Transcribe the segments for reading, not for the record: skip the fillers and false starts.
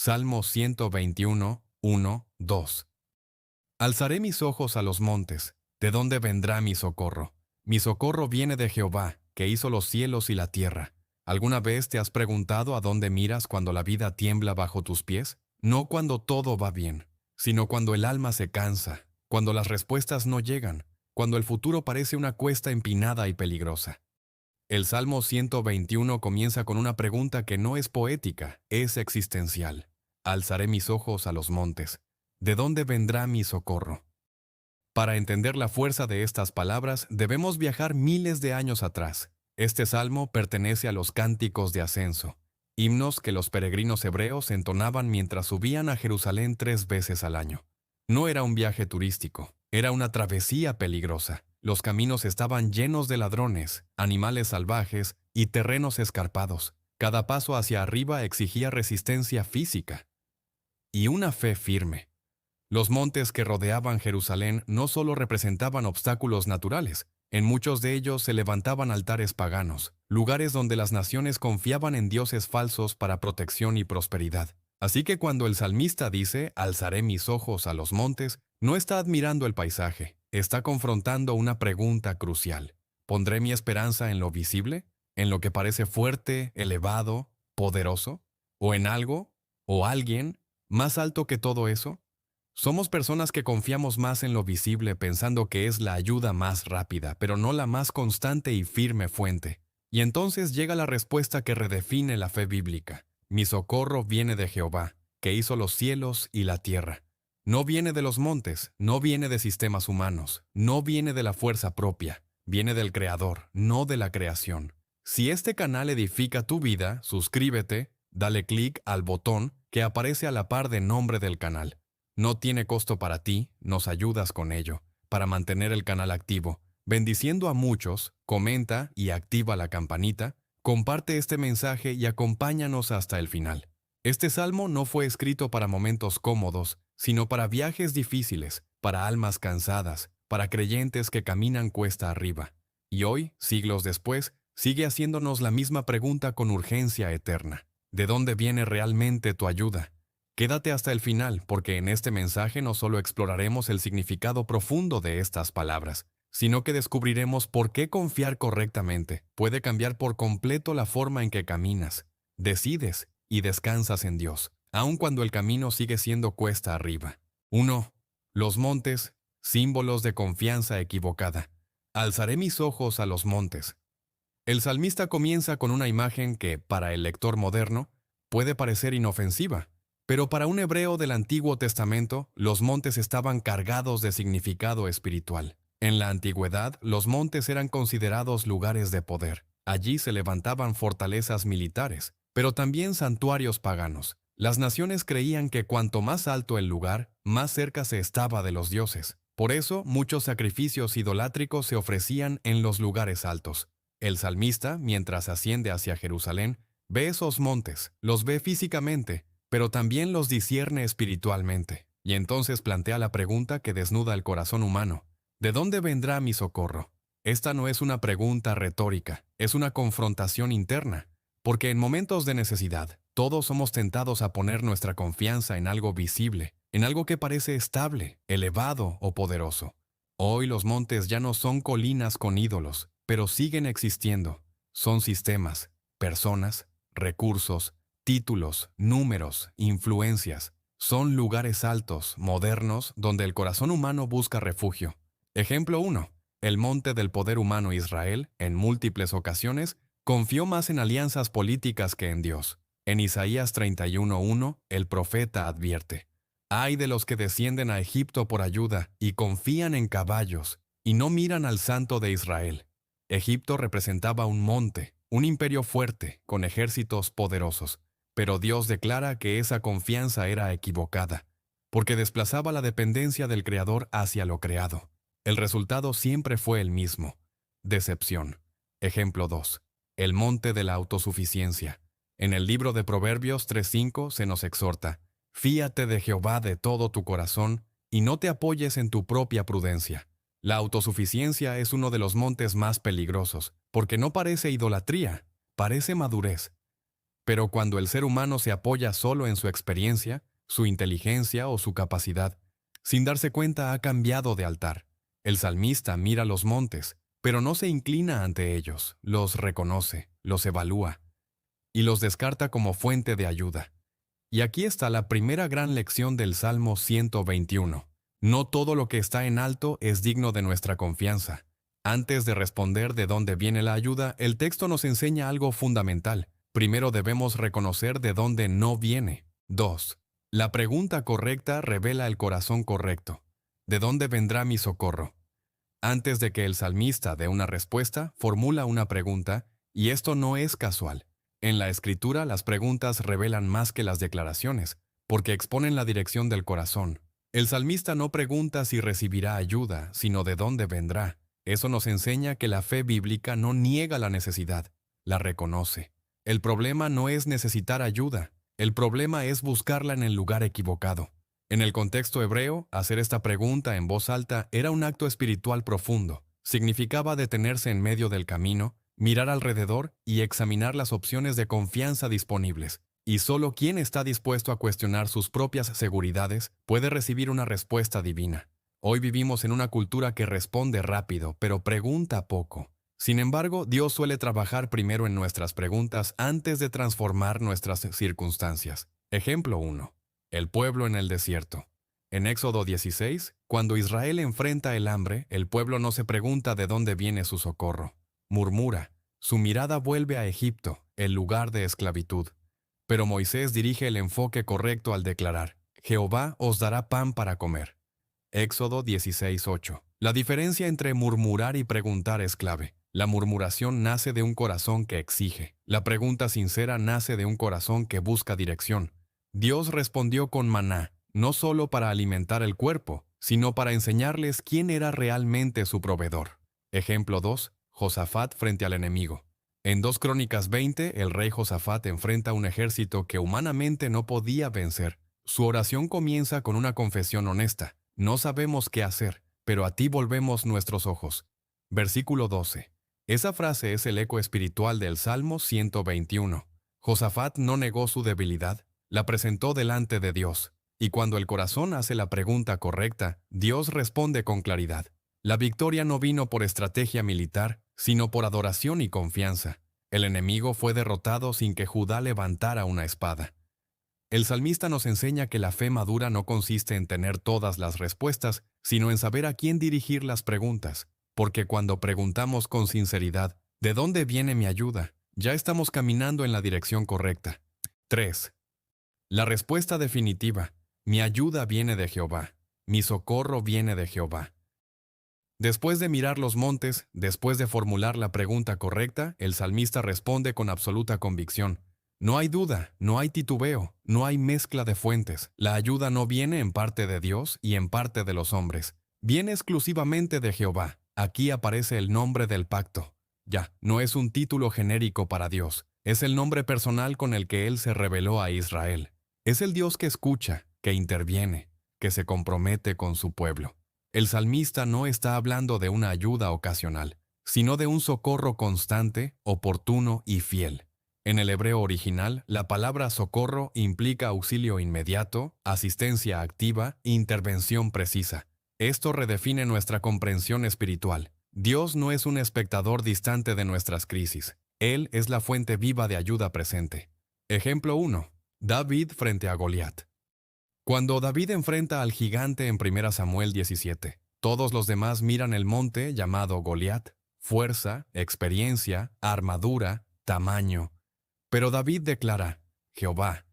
Salmo 121, 1, 2. Alzaré mis ojos a los montes. ¿De dónde vendrá mi socorro? Mi socorro viene de Jehová, que hizo los cielos y la tierra. ¿Alguna vez te has preguntado a dónde miras cuando la vida tiembla bajo tus pies? No cuando todo va bien, sino cuando el alma se cansa, cuando las respuestas no llegan, cuando el futuro parece una cuesta empinada y peligrosa. El Salmo 121 comienza con una pregunta que no es poética, es existencial. Alzaré mis ojos a los montes. ¿De dónde vendrá mi socorro? Para entender la fuerza de estas palabras, debemos viajar miles de años atrás. Este salmo pertenece a los cánticos de ascenso, himnos que los peregrinos hebreos entonaban mientras subían a Jerusalén 3 veces al año. No era un viaje turístico, era una travesía peligrosa. Los caminos estaban llenos de ladrones, animales salvajes y terrenos escarpados. Cada paso hacia arriba exigía resistencia física y una fe firme. Los montes que rodeaban Jerusalén no solo representaban obstáculos naturales, en muchos de ellos se levantaban altares paganos, lugares donde las naciones confiaban en dioses falsos para protección y prosperidad. Así que cuando el salmista dice, alzaré mis ojos a los montes, no está admirando el paisaje, está confrontando una pregunta crucial. ¿Pondré mi esperanza en lo visible? ¿En lo que parece fuerte, elevado, poderoso? ¿O en algo, o alguien, más alto que todo eso? Somos personas que confiamos más en lo visible pensando que es la ayuda más rápida, pero no la más constante y firme fuente. Y entonces llega la respuesta que redefine la fe bíblica. Mi socorro viene de Jehová, que hizo los cielos y la tierra. No viene de los montes, no viene de sistemas humanos, no viene de la fuerza propia, viene del Creador, no de la creación. Si este canal edifica tu vida, suscríbete, dale clic al botón que aparece a la par de nombre del canal. No tiene costo para ti, nos ayudas con ello, para mantener el canal activo. Bendiciendo a muchos, comenta y activa la campanita, comparte este mensaje y acompáñanos hasta el final. Este salmo no fue escrito para momentos cómodos, sino para viajes difíciles, para almas cansadas, para creyentes que caminan cuesta arriba. Y hoy, siglos después, sigue haciéndonos la misma pregunta con urgencia eterna. ¿De dónde viene realmente tu ayuda? Quédate hasta el final, porque en este mensaje no solo exploraremos el significado profundo de estas palabras, sino que descubriremos por qué confiar correctamente puede cambiar por completo la forma en que caminas, decides y descansas en Dios, aun cuando el camino sigue siendo cuesta arriba. 1. Los montes, símbolos de confianza equivocada. Alzaré mis ojos a los montes. El salmista comienza con una imagen que, para el lector moderno, puede parecer inofensiva. Pero para un hebreo del Antiguo Testamento, los montes estaban cargados de significado espiritual. En la antigüedad, los montes eran considerados lugares de poder. Allí se levantaban fortalezas militares, pero también santuarios paganos. Las naciones creían que cuanto más alto el lugar, más cerca se estaba de los dioses. Por eso, muchos sacrificios idolátricos se ofrecían en los lugares altos. El salmista, mientras asciende hacia Jerusalén, ve esos montes, los ve físicamente, pero también los discierne espiritualmente. Y entonces plantea la pregunta que desnuda el corazón humano. ¿De dónde vendrá mi socorro? Esta no es una pregunta retórica, es una confrontación interna. Porque en momentos de necesidad, todos somos tentados a poner nuestra confianza en algo visible, en algo que parece estable, elevado o poderoso. Hoy los montes ya no son colinas con ídolos, pero siguen existiendo. Son sistemas, personas, recursos, títulos, números, influencias. Son lugares altos, modernos, donde el corazón humano busca refugio. Ejemplo 1. El monte del poder humano Israel, en múltiples ocasiones, confió más en alianzas políticas que en Dios. En Isaías 31:1, el profeta advierte: «Ay de los que descienden a Egipto por ayuda y confían en caballos, y no miran al Santo de Israel». Egipto representaba un monte, un imperio fuerte, con ejércitos poderosos. Pero Dios declara que esa confianza era equivocada, porque desplazaba la dependencia del Creador hacia lo creado. El resultado siempre fue el mismo: decepción. Ejemplo 2. El monte de la autosuficiencia. En el libro de Proverbios 3:5 se nos exhorta: «Fíate de Jehová de todo tu corazón, y no te apoyes en tu propia prudencia». La autosuficiencia es uno de los montes más peligrosos, porque no parece idolatría, parece madurez. Pero cuando el ser humano se apoya solo en su experiencia, su inteligencia o su capacidad, sin darse cuenta ha cambiado de altar. El salmista mira los montes, pero no se inclina ante ellos, los reconoce, los evalúa y los descarta como fuente de ayuda. Y aquí está la primera gran lección del Salmo 121. No todo lo que está en alto es digno de nuestra confianza. Antes de responder de dónde viene la ayuda, el texto nos enseña algo fundamental. Primero debemos reconocer de dónde no viene. 2. La pregunta correcta revela el corazón correcto. ¿De dónde vendrá mi socorro? Antes de que el salmista dé una respuesta, formula una pregunta, y esto no es casual. En la Escritura las preguntas revelan más que las declaraciones, porque exponen la dirección del corazón. El salmista no pregunta si recibirá ayuda, sino de dónde vendrá. Eso nos enseña que la fe bíblica no niega la necesidad, la reconoce. El problema no es necesitar ayuda, el problema es buscarla en el lugar equivocado. En el contexto hebreo, hacer esta pregunta en voz alta era un acto espiritual profundo. Significaba detenerse en medio del camino, mirar alrededor y examinar las opciones de confianza disponibles. Y solo quien está dispuesto a cuestionar sus propias seguridades puede recibir una respuesta divina. Hoy vivimos en una cultura que responde rápido, pero pregunta poco. Sin embargo, Dios suele trabajar primero en nuestras preguntas antes de transformar nuestras circunstancias. Ejemplo 1. El pueblo en el desierto. En Éxodo 16, cuando Israel enfrenta el hambre, el pueblo no se pregunta de dónde viene su socorro. Murmura. Su mirada vuelve a Egipto, el lugar de esclavitud. Pero Moisés dirige el enfoque correcto al declarar: Jehová os dará pan para comer. Éxodo 16:8. La diferencia entre murmurar y preguntar es clave. La murmuración nace de un corazón que exige. La pregunta sincera nace de un corazón que busca dirección. Dios respondió con maná, no solo para alimentar el cuerpo, sino para enseñarles quién era realmente su proveedor. Ejemplo 2. Josafat frente al enemigo. En 2 Crónicas 20, el rey Josafat enfrenta un ejército que humanamente no podía vencer. Su oración comienza con una confesión honesta. No sabemos qué hacer, pero a ti volvemos nuestros ojos. Versículo 12. Esa frase es el eco espiritual del Salmo 121. Josafat no negó su debilidad, la presentó delante de Dios. Y cuando el corazón hace la pregunta correcta, Dios responde con claridad. La victoria no vino por estrategia militar, sino por adoración y confianza. El enemigo fue derrotado sin que Judá levantara una espada. El salmista nos enseña que la fe madura no consiste en tener todas las respuestas, sino en saber a quién dirigir las preguntas. Porque cuando preguntamos con sinceridad, ¿de dónde viene mi ayuda?, ya estamos caminando en la dirección correcta. 3. La respuesta definitiva: mi ayuda viene de Jehová, mi socorro viene de Jehová. Después de mirar los montes, después de formular la pregunta correcta, el salmista responde con absoluta convicción. No hay duda, no hay titubeo, no hay mezcla de fuentes. La ayuda no viene en parte de Dios y en parte de los hombres. Viene exclusivamente de Jehová. Aquí aparece el nombre del pacto. Ya, no es un título genérico para Dios. Es el nombre personal con el que Él se reveló a Israel. Es el Dios que escucha, que interviene, que se compromete con su pueblo. El salmista no está hablando de una ayuda ocasional, sino de un socorro constante, oportuno y fiel. En el hebreo original, la palabra socorro implica auxilio inmediato, asistencia activa, intervención precisa. Esto redefine nuestra comprensión espiritual. Dios no es un espectador distante de nuestras crisis. Él es la fuente viva de ayuda presente. Ejemplo 1. David frente a Goliat. Cuando David enfrenta al gigante en 1 Samuel 17, todos los demás miran el monte llamado Goliat: fuerza, experiencia, armadura, tamaño. Pero David declara: Jehová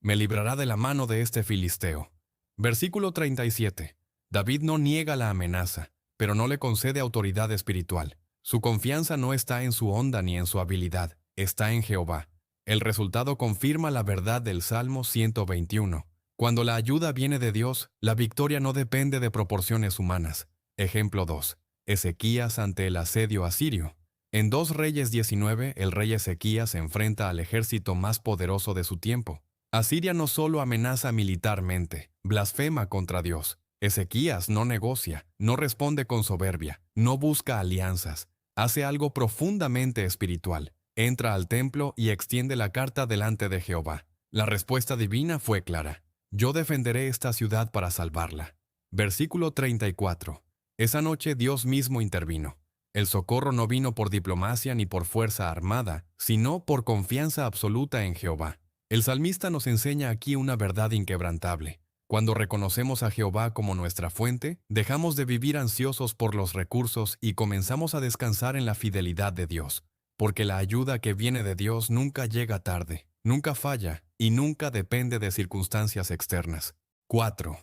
me librará de la mano de este filisteo. Versículo 37. David no niega la amenaza, pero no le concede autoridad espiritual. Su confianza no está en su onda ni en su habilidad, está en Jehová. El resultado confirma la verdad del Salmo 121. Cuando la ayuda viene de Dios, la victoria no depende de proporciones humanas. Ejemplo 2. Ezequías ante el asedio asirio. En 2 Reyes 19, el rey Ezequías se enfrenta al ejército más poderoso de su tiempo. Asiria no solo amenaza militarmente, blasfema contra Dios. Ezequías no negocia, no responde con soberbia, no busca alianzas. Hace algo profundamente espiritual. entra al templo y extiende la carta delante de Jehová. La respuesta divina fue clara. Yo defenderé esta ciudad para salvarla. Versículo 34. Esa noche Dios mismo intervino. El socorro no vino por diplomacia ni por fuerza armada, sino por confianza absoluta en Jehová. El salmista nos enseña aquí una verdad inquebrantable. Cuando reconocemos a Jehová como nuestra fuente, dejamos de vivir ansiosos por los recursos y comenzamos a descansar en la fidelidad de Dios, porque la ayuda que viene de Dios nunca llega tarde, nunca falla y nunca depende de circunstancias externas. 4.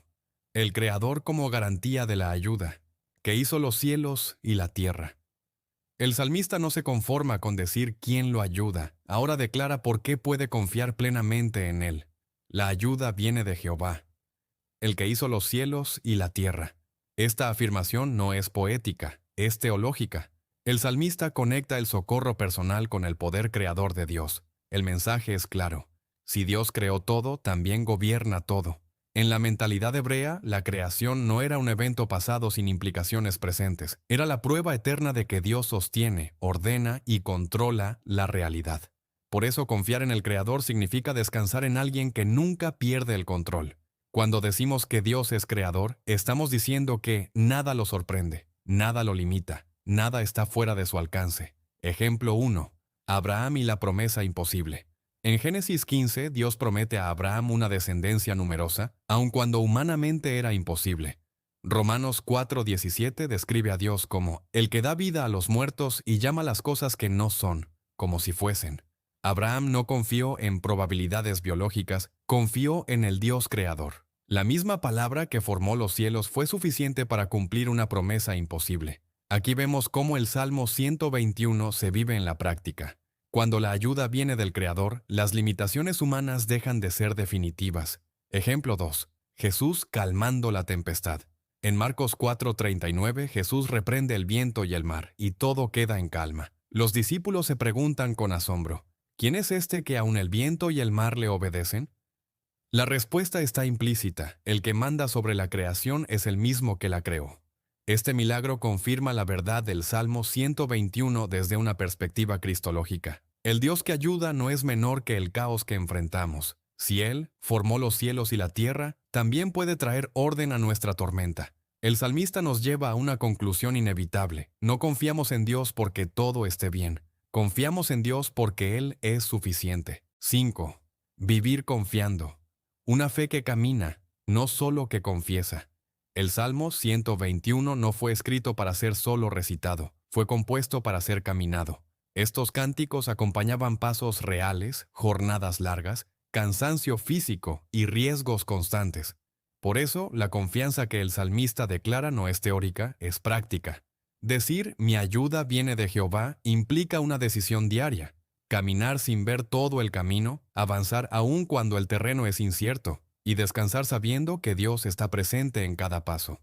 El Creador como garantía de la ayuda, que hizo los cielos y la tierra. El salmista no se conforma con decir quién lo ayuda, ahora declara por qué puede confiar plenamente en él. La ayuda viene de Jehová, el que hizo los cielos y la tierra. Esta afirmación no es poética, es teológica. El salmista conecta el socorro personal con el poder creador de Dios. El mensaje es claro. Si Dios creó todo, también gobierna todo. En la mentalidad hebrea, la creación no era un evento pasado sin implicaciones presentes. Era la prueba eterna de que Dios sostiene, ordena y controla la realidad. Por eso confiar en el Creador significa descansar en alguien que nunca pierde el control. Cuando decimos que Dios es creador, estamos diciendo que nada lo sorprende, nada lo limita, nada está fuera de su alcance. Ejemplo 1. Abraham y la promesa imposible. En Génesis 15, Dios promete a Abraham una descendencia numerosa, aun cuando humanamente era imposible. Romanos 4:17 describe a Dios como el que da vida a los muertos y llama las cosas que no son, como si fuesen. Abraham no confió en probabilidades biológicas, confió en el Dios creador. La misma palabra que formó los cielos fue suficiente para cumplir una promesa imposible. Aquí vemos cómo el Salmo 121 se vive en la práctica. Cuando la ayuda viene del Creador, las limitaciones humanas dejan de ser definitivas. Ejemplo 2. Jesús calmando la tempestad. En Marcos 4:39, Jesús reprende el viento y el mar, y todo queda en calma. Los discípulos se preguntan con asombro, ¿quién es este que aun el viento y el mar le obedecen? La respuesta está implícita. El que manda sobre la creación es el mismo que la creó. Este milagro confirma la verdad del Salmo 121 desde una perspectiva cristológica. El Dios que ayuda no es menor que el caos que enfrentamos. Si Él formó los cielos y la tierra, también puede traer orden a nuestra tormenta. El salmista nos lleva a una conclusión inevitable. No confiamos en Dios porque todo esté bien. Confiamos en Dios porque Él es suficiente. 5. Vivir confiando. Una fe que camina, no solo que confiesa. El Salmo 121 no fue escrito para ser solo recitado, fue compuesto para ser caminado. Estos cánticos acompañaban pasos reales, jornadas largas, cansancio físico y riesgos constantes. Por eso, la confianza que el salmista declara no es teórica, es práctica. Decir «mi ayuda viene de Jehová» implica una decisión diaria. Caminar sin ver todo el camino, avanzar aún cuando el terreno es incierto, y descansar sabiendo que Dios está presente en cada paso.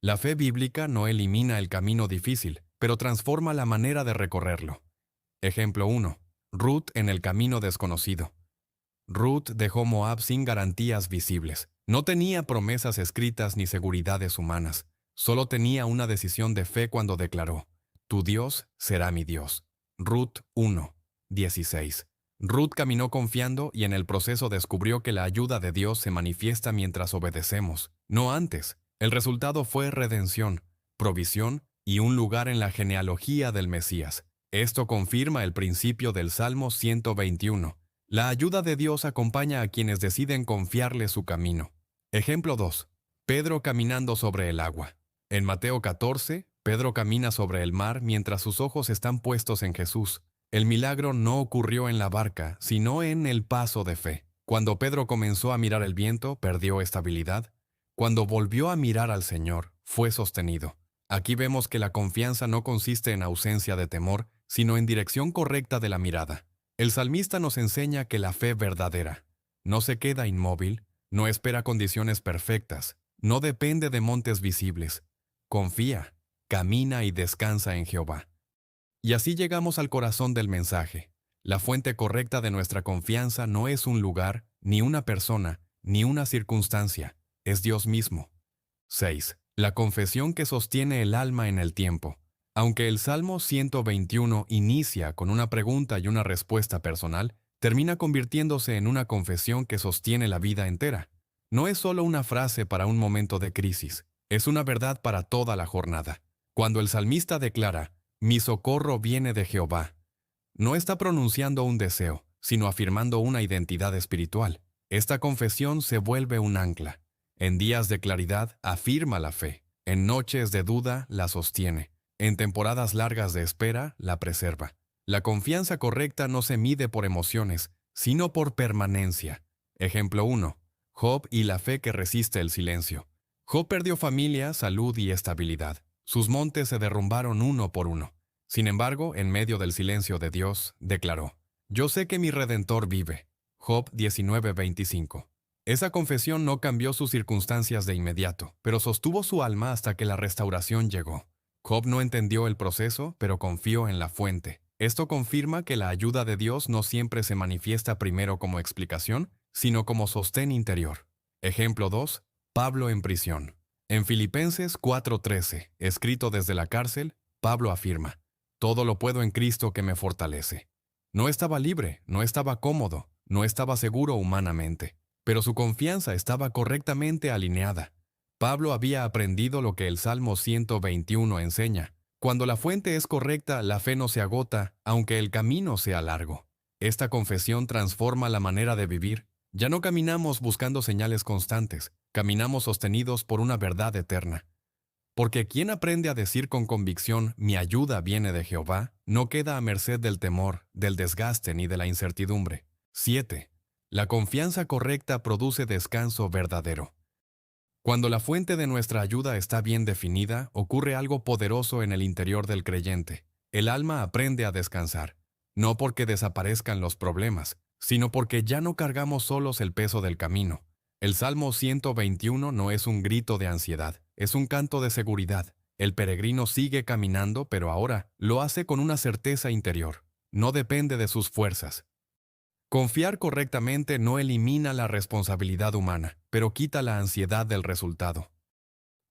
La fe bíblica no elimina el camino difícil, pero transforma la manera de recorrerlo. Ejemplo 1. Ruth en el camino desconocido. Ruth dejó Moab sin garantías visibles. No tenía promesas escritas ni seguridades humanas. Solo tenía una decisión de fe cuando declaró, «Tu Dios será mi Dios». Ruth 1:16. Ruth caminó confiando y en el proceso descubrió que la ayuda de Dios se manifiesta mientras obedecemos, no antes. El resultado fue redención, provisión y un lugar en la genealogía del Mesías. Esto confirma el principio del Salmo 121. La ayuda de Dios acompaña a quienes deciden confiarle su camino. Ejemplo 2. Pedro caminando sobre el agua. En Mateo 14, Pedro camina sobre el mar mientras sus ojos están puestos en Jesús. El milagro no ocurrió en la barca, sino en el paso de fe. Cuando Pedro comenzó a mirar el viento, perdió estabilidad. Cuando volvió a mirar al Señor, fue sostenido. Aquí vemos que la confianza no consiste en ausencia de temor, sino en dirección correcta de la mirada. El salmista nos enseña que la fe verdadera no se queda inmóvil, no espera condiciones perfectas, no depende de montes visibles. Confía, camina y descansa en Jehová. Y así llegamos al corazón del mensaje. La fuente correcta de nuestra confianza no es un lugar, ni una persona, ni una circunstancia, es Dios mismo. 6. La confesión que sostiene el alma en el tiempo. Aunque el Salmo 121 inicia con una pregunta y una respuesta personal, termina convirtiéndose en una confesión que sostiene la vida entera. No es solo una frase para un momento de crisis, es una verdad para toda la jornada. Cuando el salmista declara, «Mi socorro viene de Jehová», no está pronunciando un deseo, sino afirmando una identidad espiritual. Esta confesión se vuelve un ancla. En días de claridad afirma la fe, en noches de duda la sostiene, en temporadas largas de espera la preserva. La confianza correcta no se mide por emociones, sino por permanencia. Ejemplo 1. Job y la fe que resiste el silencio. Job perdió familia, salud y estabilidad. Sus montes se derrumbaron uno por uno. Sin embargo, en medio del silencio de Dios, declaró, «Yo sé que mi Redentor vive». Job 19:25. Esa confesión no cambió sus circunstancias de inmediato, pero sostuvo su alma hasta que la restauración llegó. Job no entendió el proceso, pero confió en la fuente. Esto confirma que la ayuda de Dios no siempre se manifiesta primero como explicación, sino como sostén interior. Ejemplo 2. Pablo en prisión. En Filipenses 4:13, escrito desde la cárcel, Pablo afirma, «Todo lo puedo en Cristo que me fortalece». No estaba libre, no estaba cómodo, no estaba seguro humanamente, pero su confianza estaba correctamente alineada. Pablo había aprendido lo que el Salmo 121 enseña. Cuando la fuente es correcta, la fe no se agota, aunque el camino sea largo. Esta confesión transforma la manera de vivir. Ya no caminamos buscando señales constantes, caminamos sostenidos por una verdad eterna. Porque quien aprende a decir con convicción, «Mi ayuda viene de Jehová», no queda a merced del temor, del desgaste ni de la incertidumbre. 7. La confianza correcta produce descanso verdadero. Cuando la fuente de nuestra ayuda está bien definida, ocurre algo poderoso en el interior del creyente. El alma aprende a descansar, no porque desaparezcan los problemas, sino porque ya no cargamos solos el peso del camino. El Salmo 121 no es un grito de ansiedad, es un canto de seguridad. El peregrino sigue caminando, pero ahora lo hace con una certeza interior. No depende de sus fuerzas. Confiar correctamente no elimina la responsabilidad humana, pero quita la ansiedad del resultado.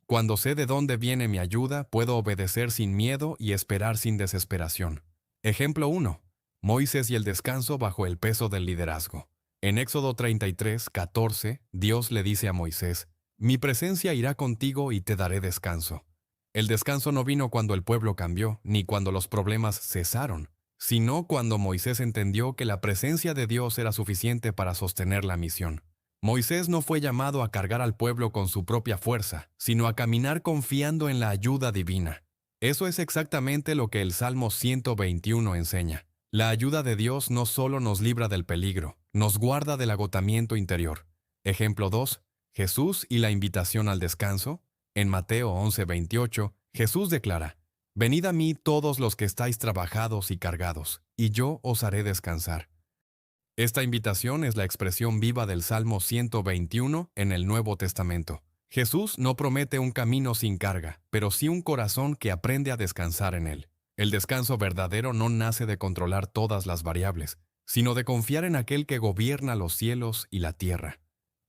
Cuando sé de dónde viene mi ayuda, puedo obedecer sin miedo y esperar sin desesperación. Ejemplo 1. Moisés y el descanso bajo el peso del liderazgo. En Éxodo 33:14, Dios le dice a Moisés, «Mi presencia irá contigo y te daré descanso». El descanso no vino cuando el pueblo cambió, ni cuando los problemas cesaron, sino cuando Moisés entendió que la presencia de Dios era suficiente para sostener la misión. Moisés no fue llamado a cargar al pueblo con su propia fuerza, sino a caminar confiando en la ayuda divina. Eso es exactamente lo que el Salmo 121 enseña. La ayuda de Dios no solo nos libra del peligro, nos guarda del agotamiento interior. Ejemplo 2. Jesús y la invitación al descanso. En Mateo 11:28, Jesús declara, «Venid a mí todos los que estáis trabajados y cargados, y yo os haré descansar». Esta invitación es la expresión viva del Salmo 121 en el Nuevo Testamento. Jesús no promete un camino sin carga, pero sí un corazón que aprende a descansar en él. El descanso verdadero no nace de controlar todas las variables, sino de confiar en aquel que gobierna los cielos y la tierra.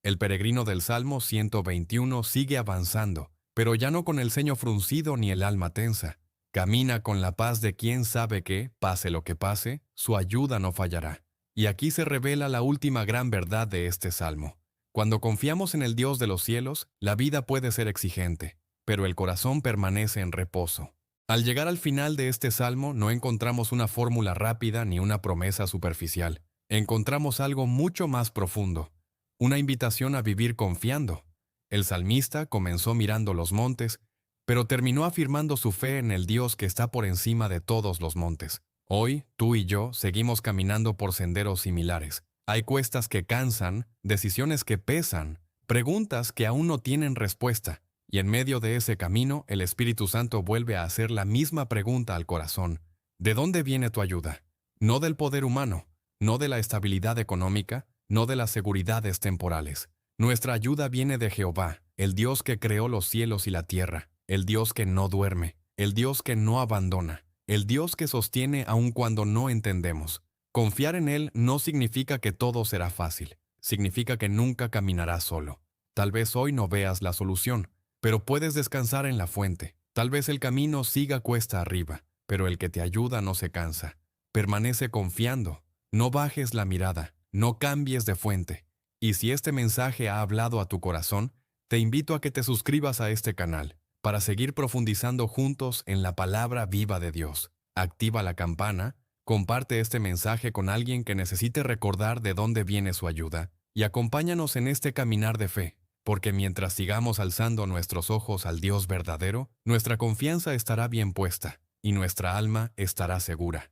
El peregrino del Salmo 121 sigue avanzando, pero ya no con el ceño fruncido ni el alma tensa. Camina con la paz de quien sabe que, pase lo que pase, su ayuda no fallará. Y aquí se revela la última gran verdad de este salmo. Cuando confiamos en el Dios de los cielos, la vida puede ser exigente, pero el corazón permanece en reposo. Al llegar al final de este salmo no encontramos una fórmula rápida ni una promesa superficial. Encontramos algo mucho más profundo, una invitación a vivir confiando. El salmista comenzó mirando los montes, pero terminó afirmando su fe en el Dios que está por encima de todos los montes. Hoy, tú y yo seguimos caminando por senderos similares. Hay cuestas que cansan, decisiones que pesan, preguntas que aún no tienen respuesta. Y en medio de ese camino, el Espíritu Santo vuelve a hacer la misma pregunta al corazón. ¿De dónde viene tu ayuda? No del poder humano, no de la estabilidad económica, no de las seguridades temporales. Nuestra ayuda viene de Jehová, el Dios que creó los cielos y la tierra, el Dios que no duerme, el Dios que no abandona, el Dios que sostiene aun cuando no entendemos. Confiar en Él no significa que todo será fácil, significa que nunca caminarás solo. Tal vez hoy no veas la solución, pero puedes descansar en la fuente. Tal vez el camino siga cuesta arriba, pero el que te ayuda no se cansa. Permanece confiando, no bajes la mirada, no cambies de fuente. Y si este mensaje ha hablado a tu corazón, te invito a que te suscribas a este canal para seguir profundizando juntos en la palabra viva de Dios. Activa la campana, comparte este mensaje con alguien que necesite recordar de dónde viene su ayuda y acompáñanos en este caminar de fe, porque mientras sigamos alzando nuestros ojos al Dios verdadero, nuestra confianza estará bien puesta y nuestra alma estará segura.